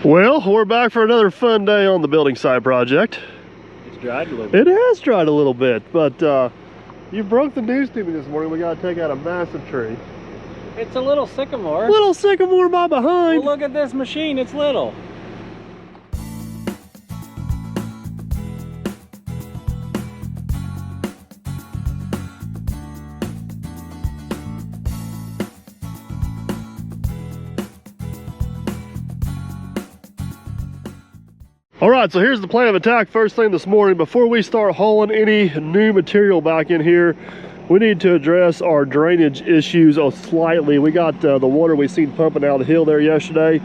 Well, we're back for another fun day on the building site project. It's dried a little bit. It has dried a little bit, but you broke the news to me this morning. We got to take out a massive tree. It's a little sycamore. Little sycamore by behind. Well, look at this machine. It's little. All right, so here's the plan of attack first thing this morning. Before we start hauling any new material back in here, we need to address our drainage issues slightly. We got the water we seen pumping out the hill there yesterday.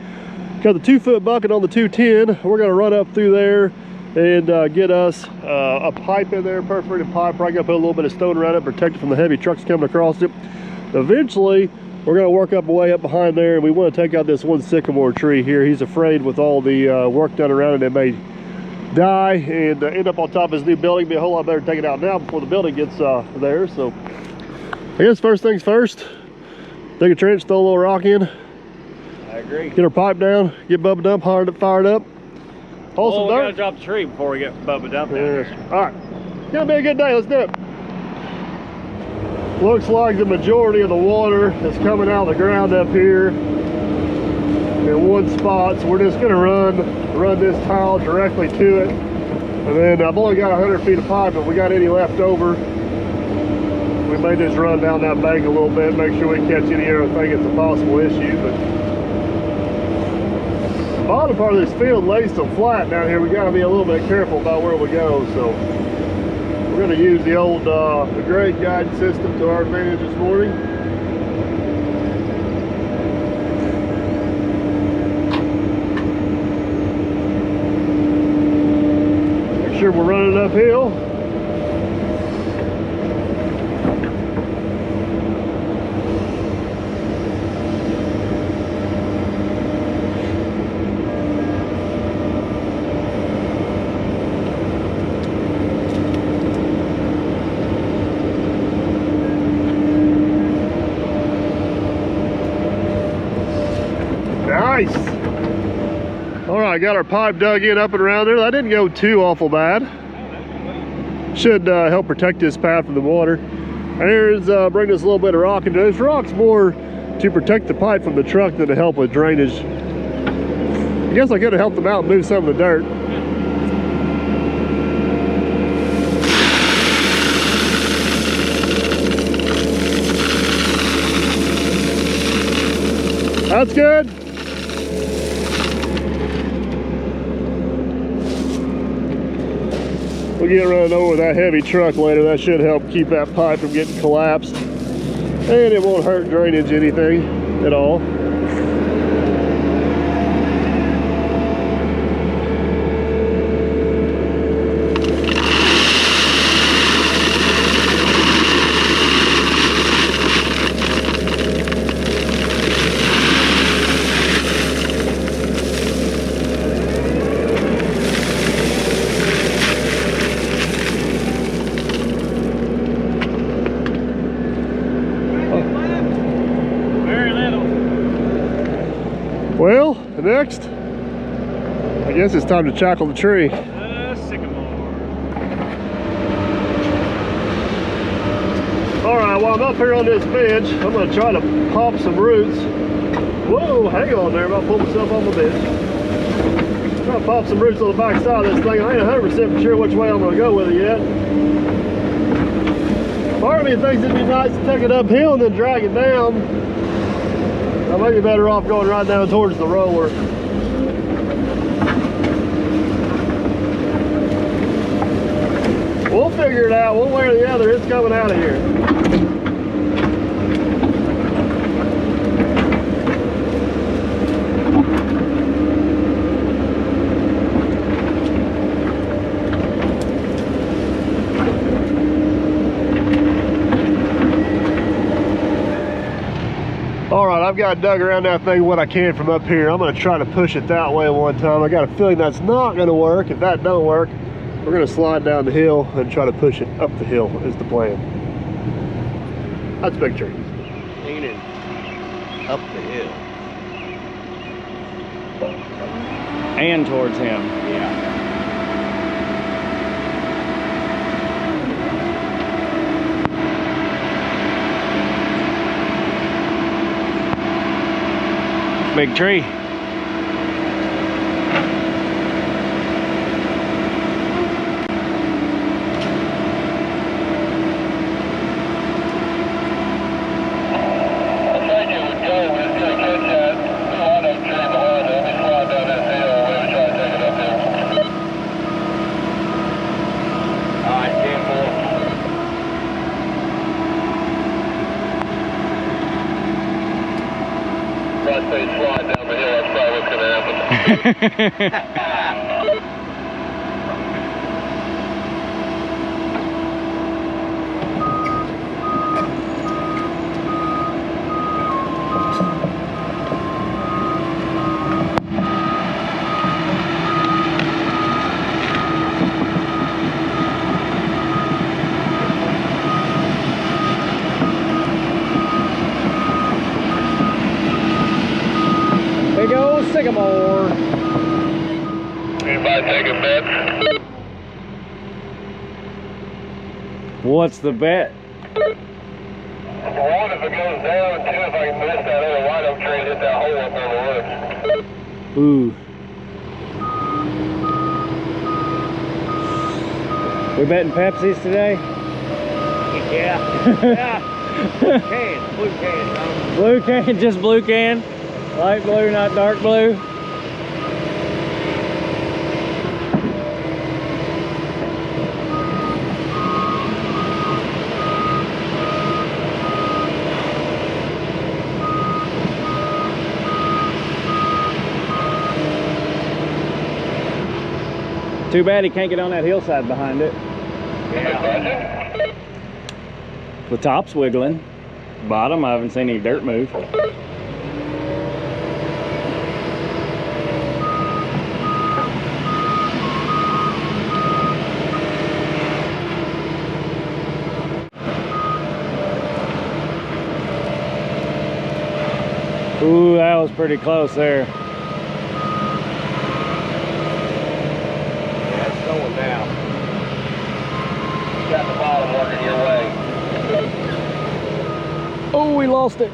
Got the 2-foot bucket on the 210. We're gonna run up through there and get us a pipe in there, perforated pipe. Probably gonna put a little bit of stone around it, protect it from the heavy trucks coming across it. Eventually, we're gonna work up way up behind there, and we want to take out this one sycamore tree here. He's afraid with all the work done around it, it may die and end up on top of his new building. Be a whole lot better to take it out now before the building gets there. So I guess first things first, dig a trench, throw a little rock in. I agree. Get our pipe down, get Bubba Dump fired up. Haul some we dirt. gotta drop the tree before we get Bubba Dump down here. All right, it's gonna be a good day. Let's do it. Looks like the majority of the water is coming out of the ground up here in one spot, so we're just going to run this tile directly to it. And then I've only got 100 feet of pipe. If we got any left over, we may just run down that bank a little bit, make sure we catch any area. I think it's a possible issue, but the bottom part of this field lays so flat down here, we got to be a little bit careful about where we go. So we're going to use the old the grade guidance system to our advantage this morning. Make sure we're running uphill. Nice. All right, got our pipe dug in up and around there. That didn't go too awful bad. Should help protect this path from the water. Here's bring us a little bit of rock into this. Rock's more to protect the pipe from the truck than to help with drainage. I guess I could have helped them out and move some of the dirt. That's good. We'll get running over that heavy truck later. That should help keep that pipe from getting collapsed. And it won't hurt drainage anything at all. Well, next, I guess it's time to tackle the tree. Sycamore. All right, while I'm up here on this bench, I'm gonna try to pop some roots. Whoa, hang on there, I'm gonna pull myself off my bench. Try to pop some roots on the back side of this thing. I ain't 100% sure which way I'm gonna go with it yet. Part of me thinks it'd be nice to take it uphill and then drag it down. I might be better off going right down towards the roller. We'll figure it out one way or the other. It's coming out of here. All right, I've got dug around that thing what I can from up here. I'm gonna try to push it that way one time. I got a feeling that's not gonna work. If that don't work, we're gonna slide down the hill and try to push it up the hill is the plan. That's a big tree. Leaning up the hill. And towards him. Yeah. Big tree. Slide down the hill, that's probably what's going to happen. Big old sycamore. Anybody taking bets? What's the bet? One, if it goes down, two, if I can miss that other white oak tree and hit that hole up on the roof. Ooh. We betting Pepsis today? Yeah. Yeah. Blue can. Blue can, just blue can. Light blue, not dark blue. Too bad he can't get on that hillside behind it. Yeah. The top's wiggling. Bottom, I haven't seen any dirt move. Ooh, that was pretty close there. Yeah, it's going down. You got the bottom working your way. Oh, we lost it.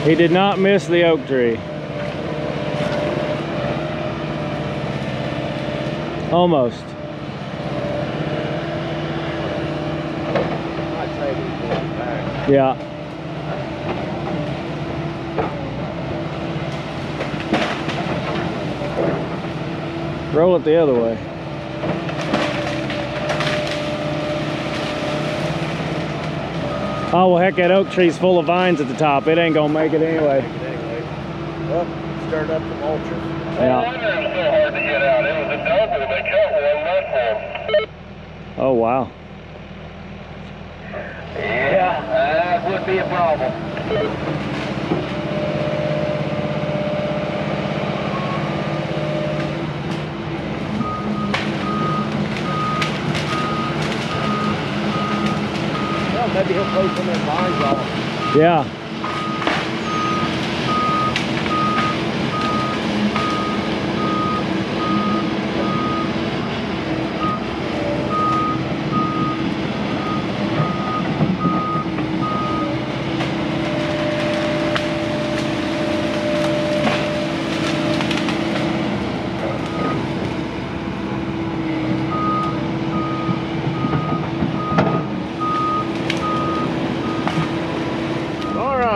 He did not miss the oak tree. Almost. I'd say he's going back. Yeah. Roll it the other way. Oh, well, heck, that oak tree's full of vines at the top. It ain't gonna make it anyway. Well, stirred up the vultures. Yeah. No wonder it was so hard to get out. It was a double. They cut one left for him. Oh, wow. Yeah, that would be a problem. Well, maybe he'll pull some of their vines off. Yeah.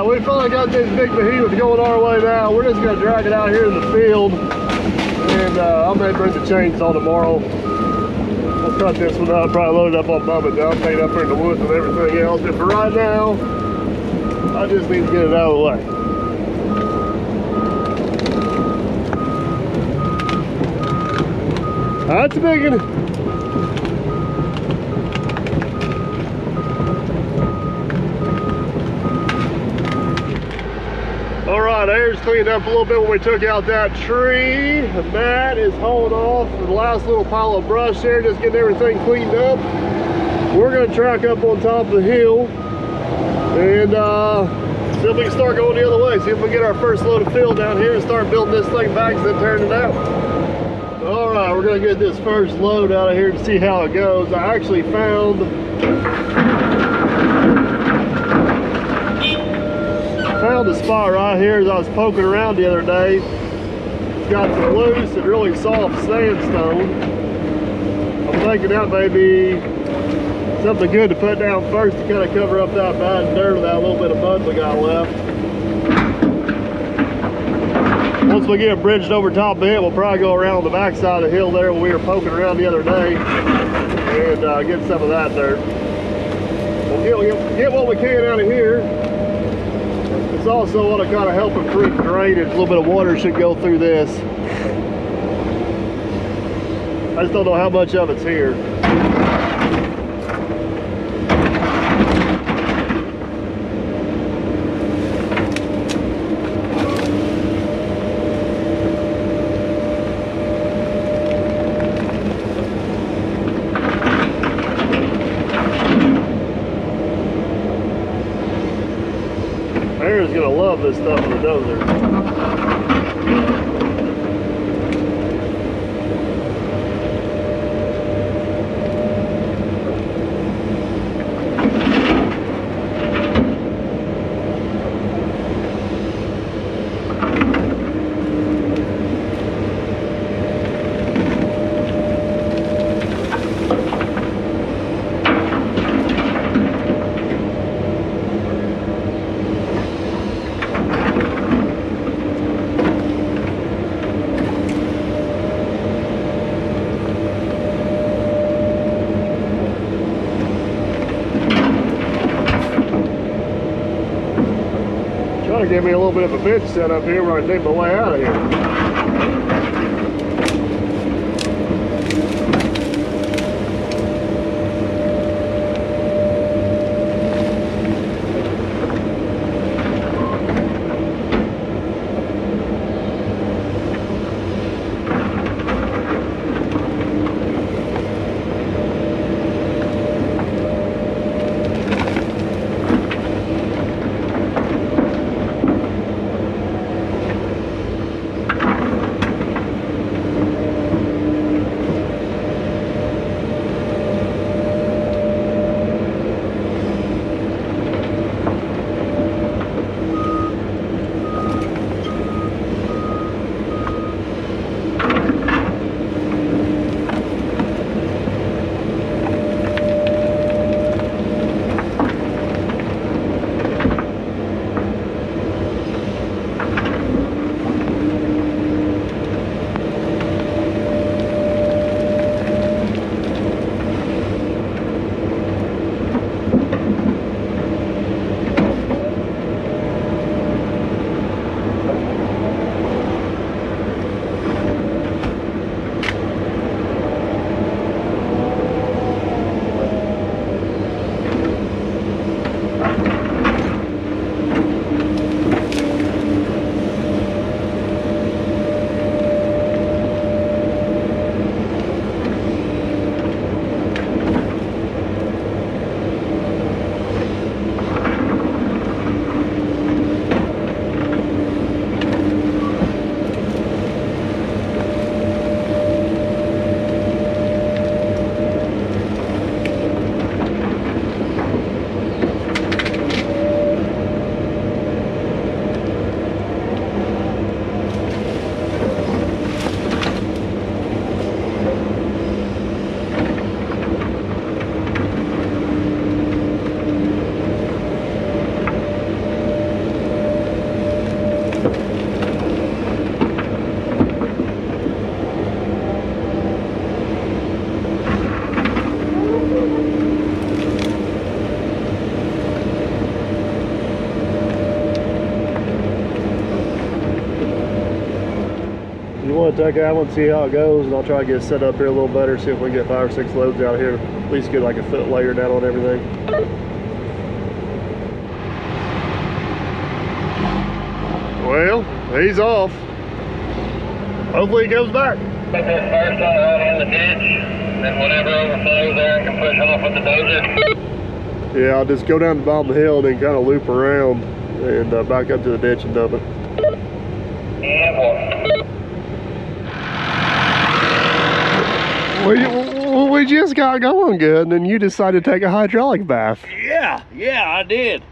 We finally got this big behemoth going our way now. We're just going to drag it out here in the field. And I'm going to bring the chainsaw tomorrow. We'll cut this one up, probably load it up on Bubba dump, take it up here in the woods and everything else. And for right now, I just need to get it out of the way. That's a big one. All right. right, air's cleaned up a little bit when we took out that tree. Matt is hauling off the last little pile of brush there, just getting everything cleaned up. We're gonna track up on top of the hill and see if we can start going the other way. See if we can get our first load of fill down here and start building this thing back and then turning it out. All right, we're gonna get this first load out of here to see how it goes. I actually found a spot right here as I was poking around the other day. It's got some loose and really soft sandstone. I'm thinking that may be something good to put down first to kind of cover up that bad dirt of that little bit of mud we got left. Once we get bridged over top of it, we'll probably go around the back side of the hill there where we were poking around the other day and get some of that dirt. We'll get what we can out of here. It's also want to kind of help improve drainage. A little bit of water should go through this. I just don't know how much of it's here. Aaron's gonna love this stuff with the dozer. Trying to give me a little bit of a bench set up here where I can take my way out of here. Take that one, see how it goes, and I'll try to get it set up here a little better, see if we can get 5 or 6 loads out here. At least get like a foot layer down on everything. Well, he's off. Hopefully he comes back. Put this first one out in the ditch, then whatever overflows there, I can push off with the dozer. Yeah, I'll just go down the bottom of the hill and then kind of loop around and back up to the ditch and dump it. And We just got going good, and then you decided to take a hydraulic bath. Yeah, I did.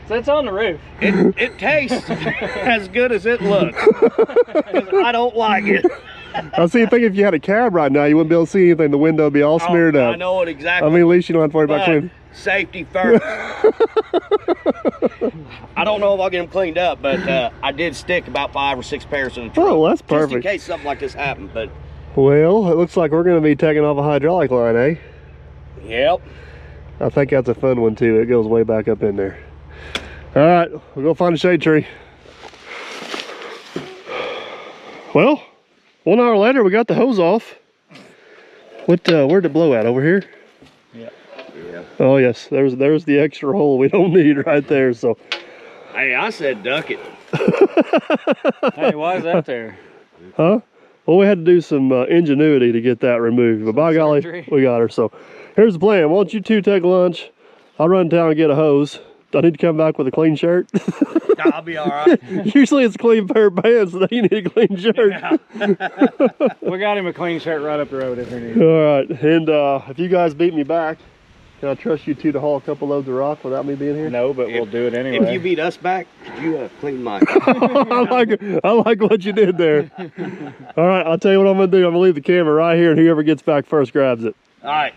So it's on the roof. It tastes as good as it looks. I don't like it. I see. I think if you had a cab right now, you wouldn't be able to see anything. The window would be all smeared up. I know it exactly. I mean, at least you don't have to worry about cleaning. Safety first. I don't know if I'll get them cleaned up, but I did stick about 5 or 6 pairs in the truck. Oh, that's perfect. Just in case something like this happened, but. Well, it looks like we're going to be taking off a hydraulic line, eh? Yep. I think that's a fun one too. It goes way back up in there. All right, we'll go find a shade tree. Well, 1 hour later, we got the hose off. Where'd it blow at? Over here? Yeah. Oh yes, there's the extra hole we don't need right there. So. Hey, I said duck it. Hey, why is that there? Huh? Well, we had to do some ingenuity to get that removed, but by golly, we got her. So here's the plan. Why don't you two take lunch? I'll run down and get a hose. Do I need to come back with a clean shirt? I'll be all right. Usually it's a clean pair of pants, so you need a clean shirt. Yeah. We got him a clean shirt right up the road if he needs. All right, and if you guys beat me back, can I trust you two to haul a couple loads of rock without me being here? No, but we'll do it anyway. If you beat us back, could you clean mine? I like what you did there. All right, I'll tell you what I'm gonna do. I'm gonna leave the camera right here, and whoever gets back first grabs it. All right.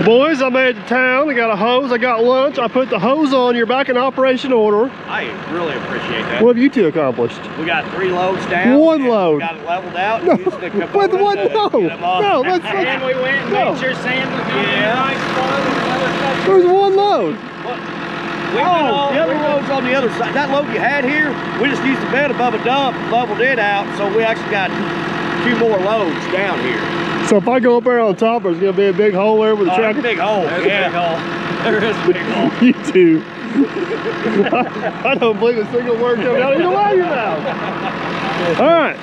Boys, I made it to town. I got a hose. I got lunch. I put the hose on. You're back in operation order. I really appreciate that. What have you two accomplished? We got 3 loads down. 1 load. We got it leveled out. No, Used the with component one to load. get 'em off. No, that's And we went and No. made sure sand was in Yeah. a nice spot and other stuff. There's 1 load. Oh, the other load's on the other side. That load you had here, we just used the bed above a dump, leveled it out, so we actually got 2 more loads down here. So if I go up there on top, there's gonna be a big hole there with the Oh, tractor. big hole. There's Yeah. a big hole. There is a big hole. You two. I don't believe a single word coming out of your mouth. All right,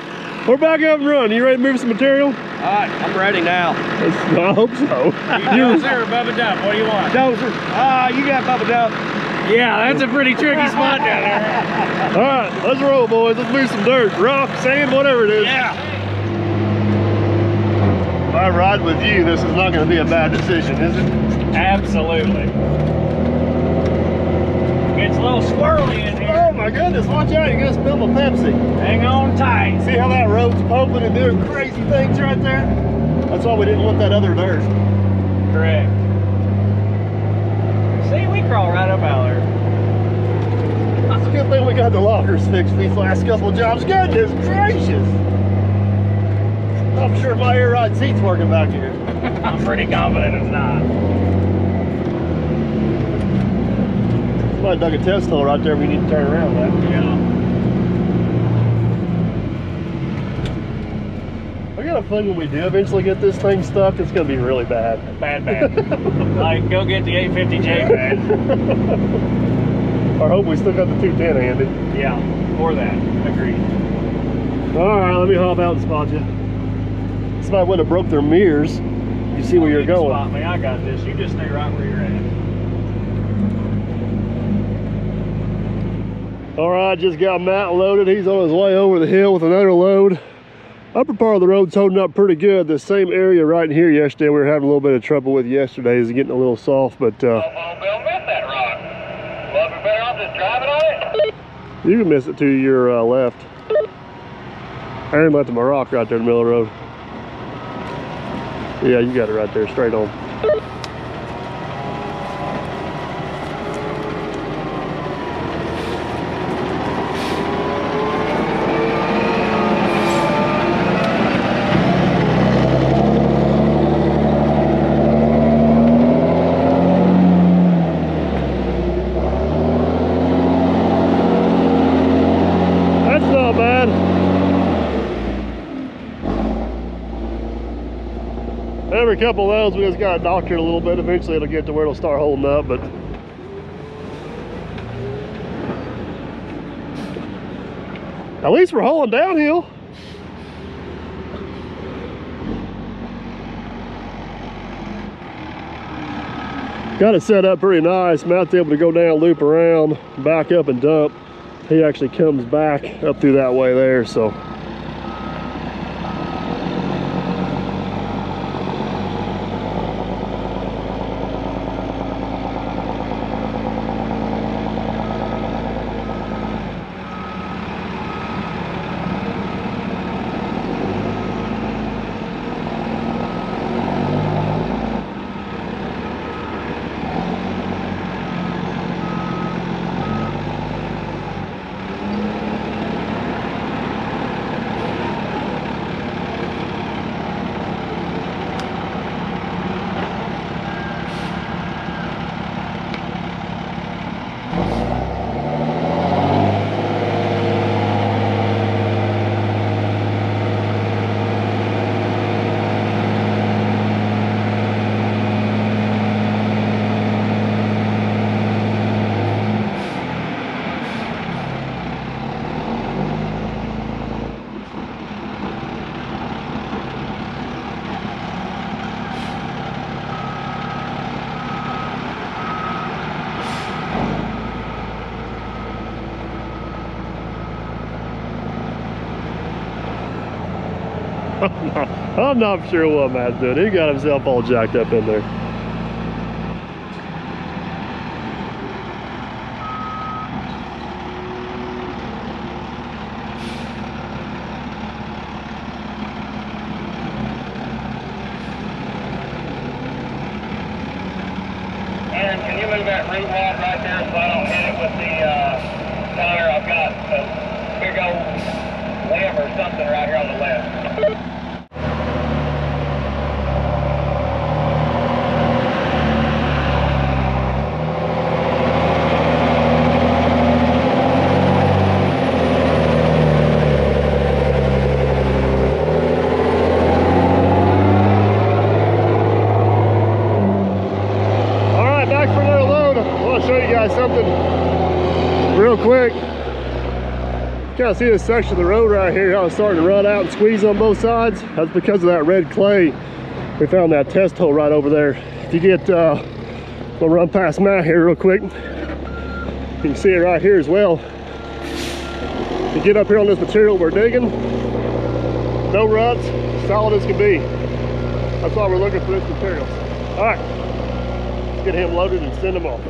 we're back up and running. You ready to move some material? All right, I'm ready now. I hope so. Dozer or Bubba Dump, what do you want? Dozer. You got Bubba Dump. Yeah, that's a pretty tricky spot down there. All right, let's roll, boys. Let's move some dirt, rock, sand, whatever it is. Yeah. If I ride with you, this is not going to be a bad decision, is it? Absolutely. It's a little squirrely in here. Oh my goodness, watch out, you're going to spill my Pepsi. Hang on tight. See how that road's pumping and doing crazy things right there? That's why we didn't want that other dirt. Correct. See, we crawl right up out there. It's a good thing we got the lockers fixed these last couple jobs. Goodness gracious! I'm sure my air ride seat's working back here. I'm pretty confident it's not. Somebody dug a test hole right there. We need to turn around that. Yeah. I got a feeling when we do eventually get this thing stuck, it's going to be really bad. Bad. Like, go get the 850J, man. I hope we still got the 210 handy. Yeah, or that. Agreed. All right, let me hop out and spot you. Somebody would have broke their mirrors. you see where you're going. Spot me, I got this. You just stay right where you're at. All right, just got Matt loaded. He's on his way over the hill with another load. Upper part of the road's holding up pretty good. The same area right in here yesterday we were having a little bit of trouble with yesterday is getting a little soft, but Bill, miss that rock. Well, we better off just driving on it. you can miss it to your left. Aaron left him a rock right there in the middle of the road. Yeah, you got it right there, straight on. Every couple of those, we just got to doctor it a little bit. Eventually it'll get to where it'll start holding up, but at least we're hauling downhill. Got it set up pretty nice. Matt's able to go down, loop around, back up and dump. He actually comes back up through that way there, so. I'm not sure what Matt's doing. He got himself all jacked up in there. Aaron, can you move that root rod right there so I don't hit it with the tire? I've got a big old limb or something right here on the left. Something real quick. Kind of see this section of the road right here, how it's starting to run out and squeeze on both sides. That's because of that red clay. We found that test hole right over there. If you get, we'll run past Matt here real quick. You can see it right here as well. You get up here on this material we're digging, no ruts, solid as can be. That's why we're looking for this material. All right, let's get him loaded and send him off.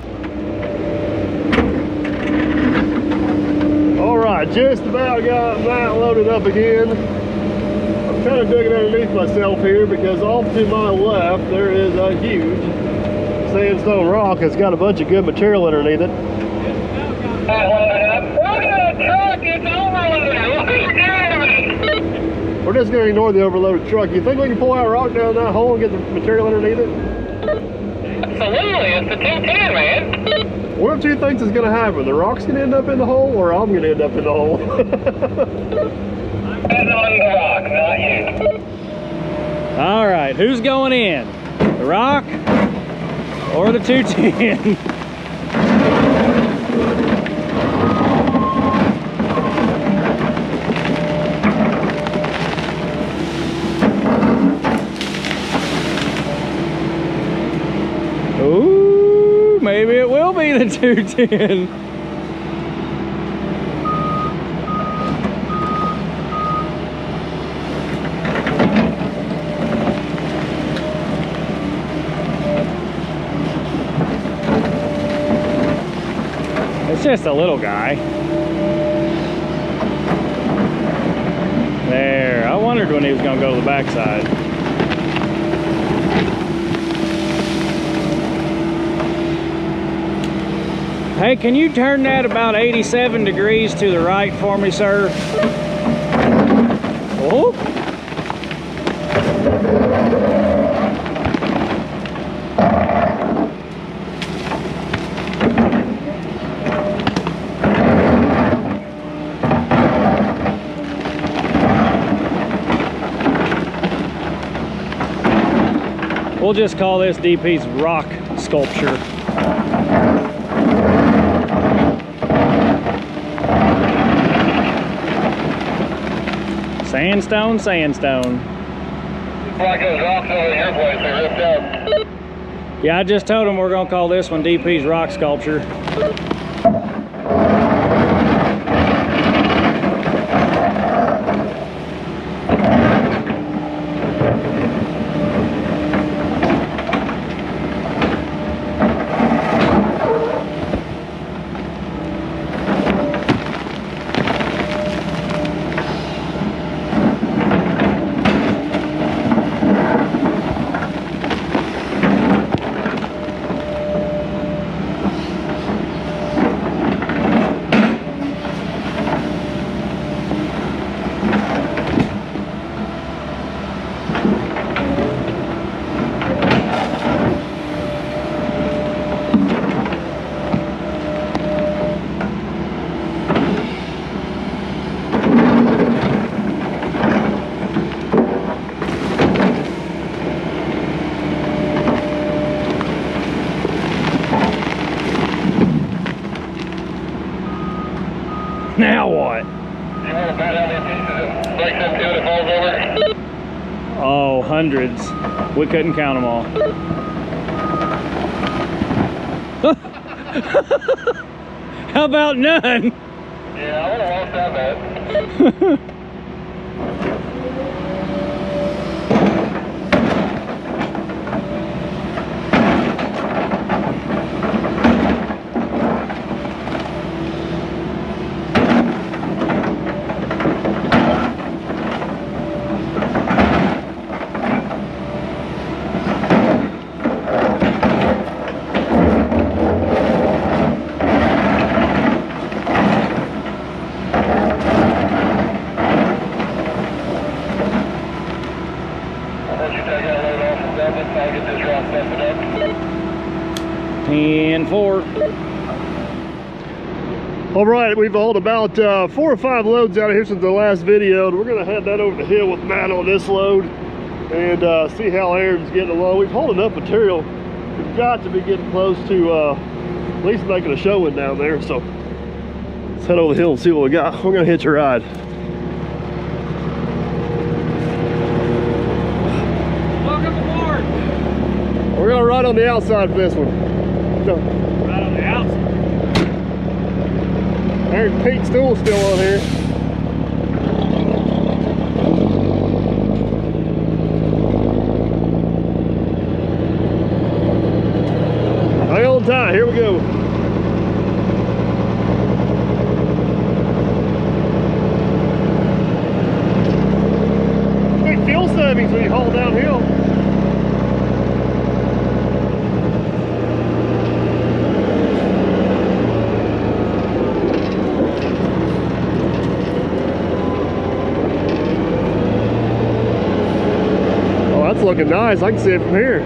All right, just about got Matt loaded up again. I'm kind of digging underneath myself here because off to my left there is a huge sandstone rock that's got a bunch of good material underneath it. Look at the truck, it's overloaded. What are you doing to me? We're just going to ignore the overloaded truck. You think we can pull that rock down that hole and get the material underneath it? Absolutely, it's the 210, man. One of two things is going to happen. The rock's going to end up in the hole, or I'm going to end up in the hole. Depends on the rock, not you. All right, who's going in? The rock or the 210? 210. It's just a little guy. There, I wondered when he was gonna go to the backside. Hey, can you turn that about 87 degrees to the right for me, sir? Oh. We'll just call this DP's rock sculpture. Sandstone, sandstone. Like those rocks over your place, they ripped up. Yeah, I just told him we're gonna call this one DP's rock sculpture. Now what? You want to bet how many pieces it breaks into and it falls over? Oh, hundreds. We couldn't count them all. How about none? Yeah, I would have lost that bet. I'll get this rock tested up. 10-4. All right, we've hauled about 4 or 5 loads out of here since the last video, and we're gonna head that over the hill with Matt on this load and see how Aaron's getting along. We've hauled enough material. We've got to be getting close to at least making a showing down there. So let's head over the hill and see what we got. We're gonna hitch a ride. Welcome aboard. We're gonna ride on the outside for this one. So, Right on the outside. Aaron's pink stool's still on here. Hang on tight, here we go. Big fuel savings when you haul downhill. Oh, that's looking nice. I can see it from here.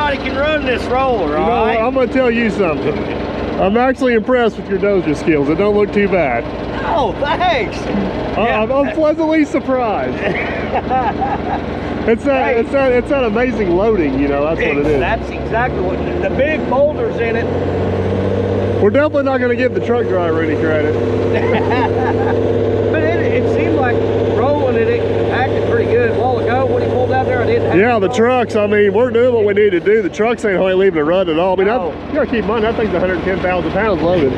anybody can run this roller, You know all what? right? I'm gonna tell you something. I'm actually impressed with your dozer skills. It don't look too bad. Oh, thanks. I'm pleasantly surprised. It's that amazing loading, you know. That's what it is. That's exactly what the big boulders in it. We're definitely not gonna give the truck driver any credit. But it seemed like rolling it acted pretty good a while ago when he pulled out there. I didn't have Yeah, to the roll. trucks, I mean, we're doing what we need to do. The trucks ain't hardly leaving a run at all. I mean, No. you gotta keep in mind, that thing's 110,000 pounds loaded.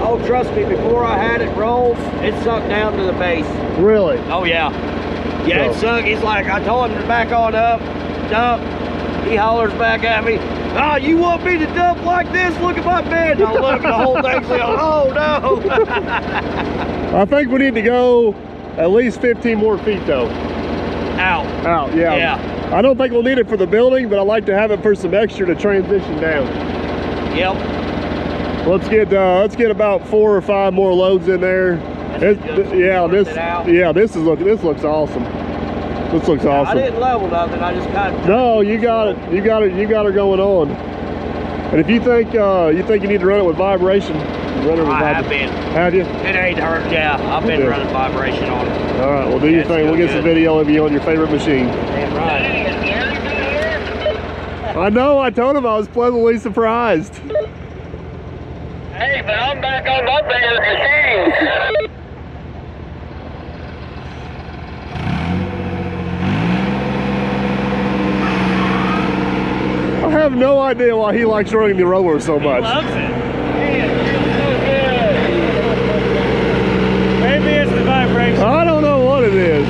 Oh, trust me, before I had it rolled, it sunk down to the base. Really? Oh, yeah. Yeah, it So- sunk. He's like, I told him to back on up, dump. He hollers back at me, "Ah, you want me to dump like this? Look at my bed." And I look, the whole thing's like, oh, no. I think we need to go at least 15 more feet, though. Out. Out, yeah. Yeah. I don't think we'll need it for the building, but I like to have it for some extra to transition down. Yep. Let's get about 4 or 5 more loads in there. This looks awesome. This looks I awesome. didn't level nothing. I just kind of. No, you got it. You got her going on. And if you think you need to run it with vibration, run it with I have vibration. been. Have you? It ain't hurt. Yeah, I've been Okay. running vibration on it. All right. Well, do your It's thing. We'll still get some good. video of you on your favorite machine. Damn right. I know. I told him I was pleasantly surprised. Hey, but I'm back on my bigger machine. I have no idea why he likes running the roller so much. Loves it. Man, it feels so good. Maybe it's the vibration. I don't know what it is.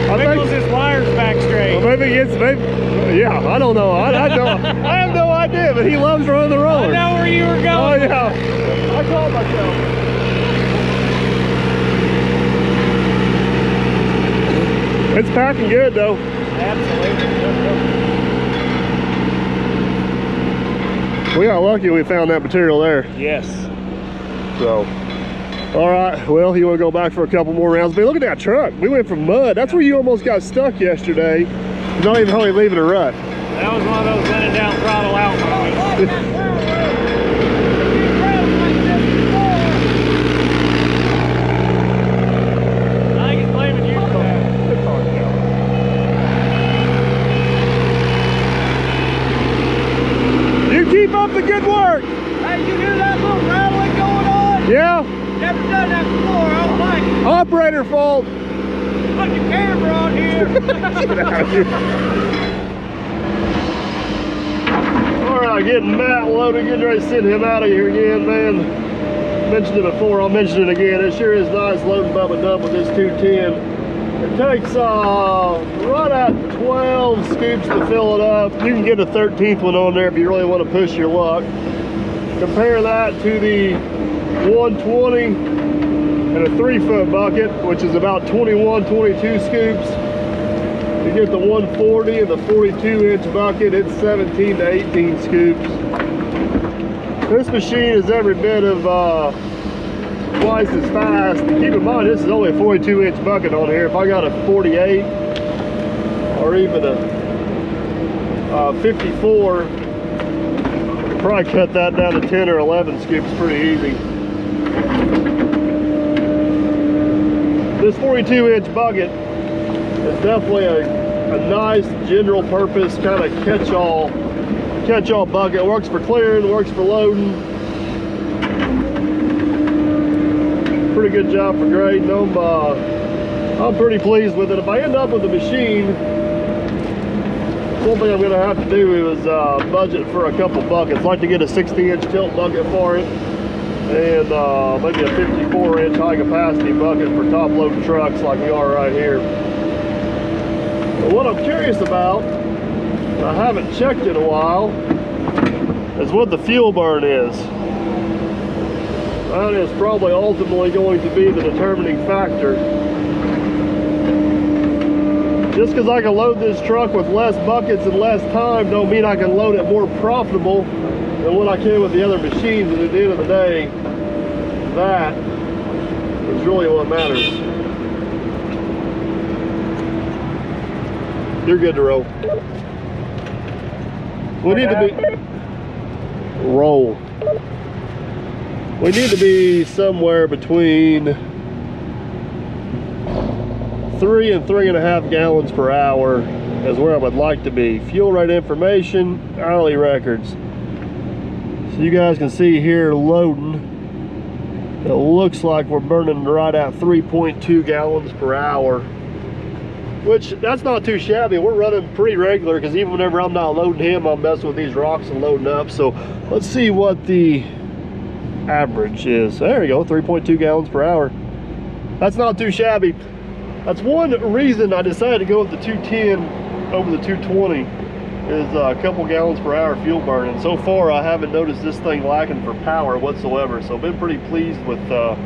I Wiggles think, his wires back straight. well, maybe yeah, I don't know. I have no idea, but he loves running the I roller. know where you were Oh going. yeah, I caught myself. It's packing good though. Absolutely. We got lucky we found that material there. Yes. So, all right. Well, you want to go back for a couple more rounds? But look at that truck. We went from mud. That's where you almost got stuck yesterday. Not even hardly leaving a rut. That was one of those running down throttle out moments. I think he's blaming you for that. You keep up the good work. Hey, you hear that little rattling going on? Yeah. Never done that before. I don't like it. Operator fault. Put the camera on here. All right, getting Matt loaded, getting ready to send him out of here again, man. Mentioned it before, I'll mention it again. It sure is nice loading Bubba Dump with this 210. It takes right at 12 scoops to fill it up. You can get a 13th one on there if you really want to push your luck. Compare that to the 120 and a 3-foot bucket, which is about 21, 22 scoops. You get the 140 and the 42-inch bucket, it's 17 to 18 scoops. This machine is every bit of twice as fast. Keep in mind, this is only a 42-inch bucket on here. If I got a 48 or even a 54, I'd probably cut that down to 10 or 11 scoops pretty easy. This 42-inch bucket is definitely a nice general purpose kind of catch-all bucket. It works for clearing, works for loading. Pretty good job for grading them. I'm pretty pleased with it. If I end up with a machine, one thing I'm gonna have to do is budget for a couple buckets. I'd like to get a 60-inch tilt bucket for it, and maybe a 54-inch high capacity bucket for top loading trucks like we are right here. But what I'm curious about, and I haven't checked in a while, is what the fuel burn is. That is probably ultimately going to be the determining factor. Just because I can load this truck with less buckets and less time don't mean I can load it more profitable than what I can with the other machines. And at the end of the day, that is really what matters. You're good to roll. We need to be roll. We need to be somewhere between 3 and 3.5 gallons per hour is where I would like to be. Fuel rate information, hourly records. So you guys can see here loading. It looks like we're burning right at 3.2 gallons per hour, which that's not too shabby. We're running pretty regular because even whenever I'm not loading him, I'm messing with these rocks and loading up. So let's see what the average is. There you go, 3.2 gallons per hour. That's not too shabby. That's one reason I decided to go with the 210 over the 220 is a couple gallons per hour fuel burn. And so far I haven't noticed this thing lacking for power whatsoever. So been pretty pleased with that.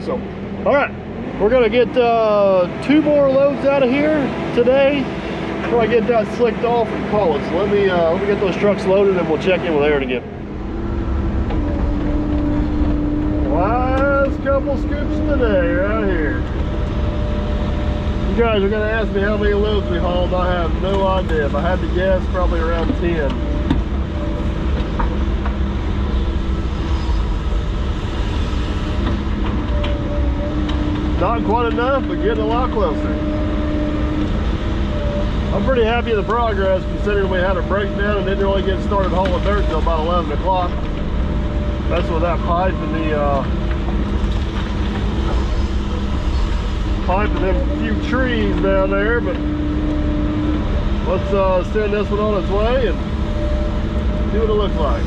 So all right, we're gonna get 2 more loads out of here today before I get that slicked off and call it. So let me get those trucks loaded and we'll check in with Aaron again. Last couple scoops today right here. You guys are gonna ask me how many loads we hauled. I have no idea. If I had to guess, probably around 10. Not quite enough, but getting a lot closer. I'm pretty happy with the progress considering we had a breakdown and didn't really get started hauling dirt until about 11 o'clock. That's with that pipe and the pipe and them few trees down there, but let's send this one on its way and see what it looks like.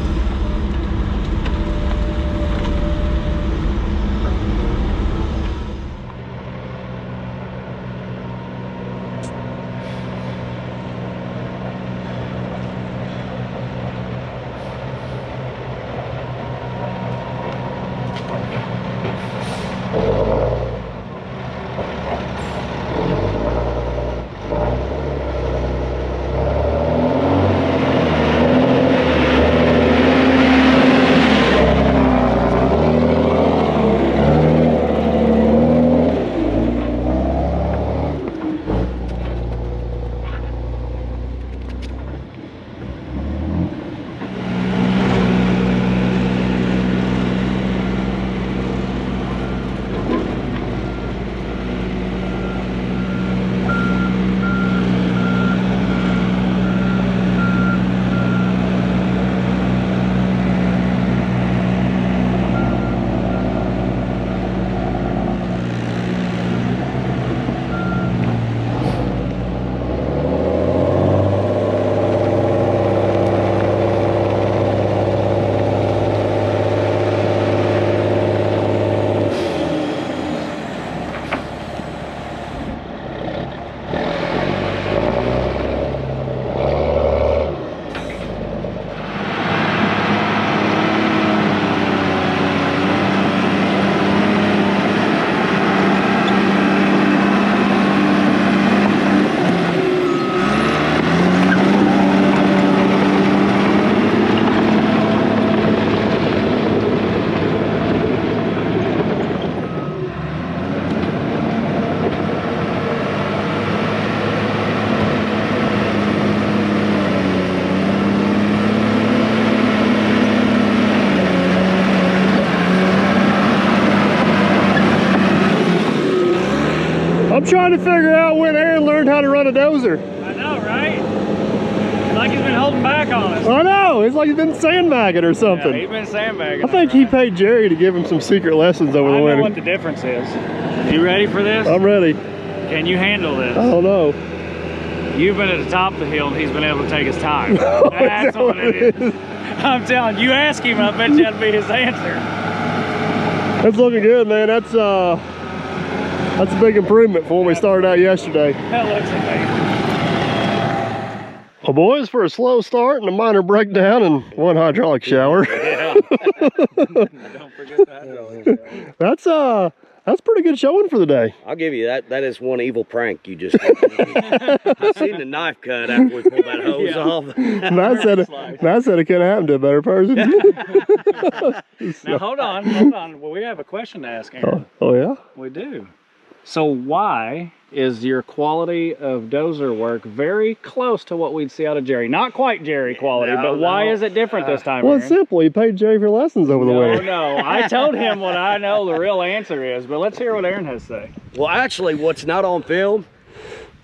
I'm trying to figure out when Aaron learned how to run a dozer. I know, right? Like he's been holding back on us. I know, it's like he's been sandbagging or something. Yeah, he's been sandbagging. I think he paid Jerry to give him some secret lessons over the winter. I know what the difference is. You ready for this? I'm ready. Can you handle this? I don't know. You've been at the top of the hill and he's been able to take his time. That's what it is. I'm telling you, ask him, I bet you that'd be his answer. That's looking good, man. That's a big improvement from when we started out yesterday. That looks amazing. Well, boys, for a slow start and a minor breakdown and one hydraulic shower. Yeah. Don't forget that. That's pretty good showing for the day. I'll give you that. That is one evil prank you just did. I seen the knife cut after we pulled that hose off. Matt said it couldn't happen to a better person. Now hold on. Well, we have a question to ask Aaron. Oh yeah? We do. So why is your quality of dozer work very close to what we'd see out of Jerry. Not quite Jerry quality, No, but why no. is it different this time, Well, Aaron? it's simple. You paid Jerry for lessons over the winter. No, I told him what I know the real answer is, but let's hear what Aaron has to say. Well, actually, what's not on film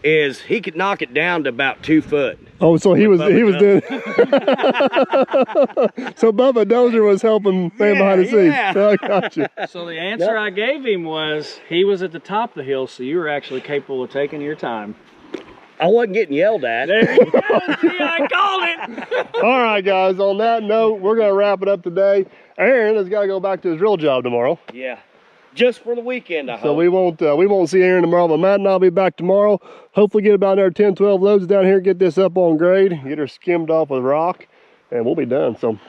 is he could knock it down to about 2 foot. Oh, so he was Bubba doing. So Bubba Dozer was helping man behind the scenes. yeah. I got you. So the answer I gave him was he was at the top of the hill, so you were actually capable of taking your time. I wasn't getting yelled at. There you go. See, I called it. All right, guys. On that note, we're gonna wrap it up today. Aaron has got to go back to his real job tomorrow. Yeah. Just for the weekend, I So hope. we won't see Aaron tomorrow, but Matt and I'll be back tomorrow. Hopefully get about another 10, 12 loads down here, get this up on grade, get her skimmed off with rock, and we'll be done. So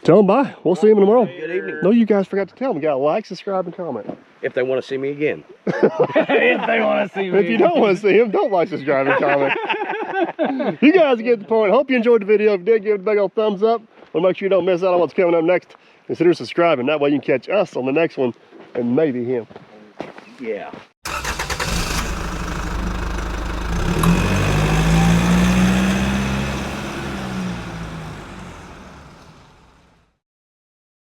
tell them bye. We'll see them tomorrow. Good evening. No, you guys forgot to tell them. You got to like, subscribe, and comment. If they want to see me again. If they want to see me. If you don't want to see him, don't like, subscribe, and comment. You guys get the point. Hope you enjoyed the video. If you did, give it a big old thumbs up. We'll make sure you don't miss out on what's coming up next. Consider subscribing. That way you can catch us on the next one and maybe him. Yeah.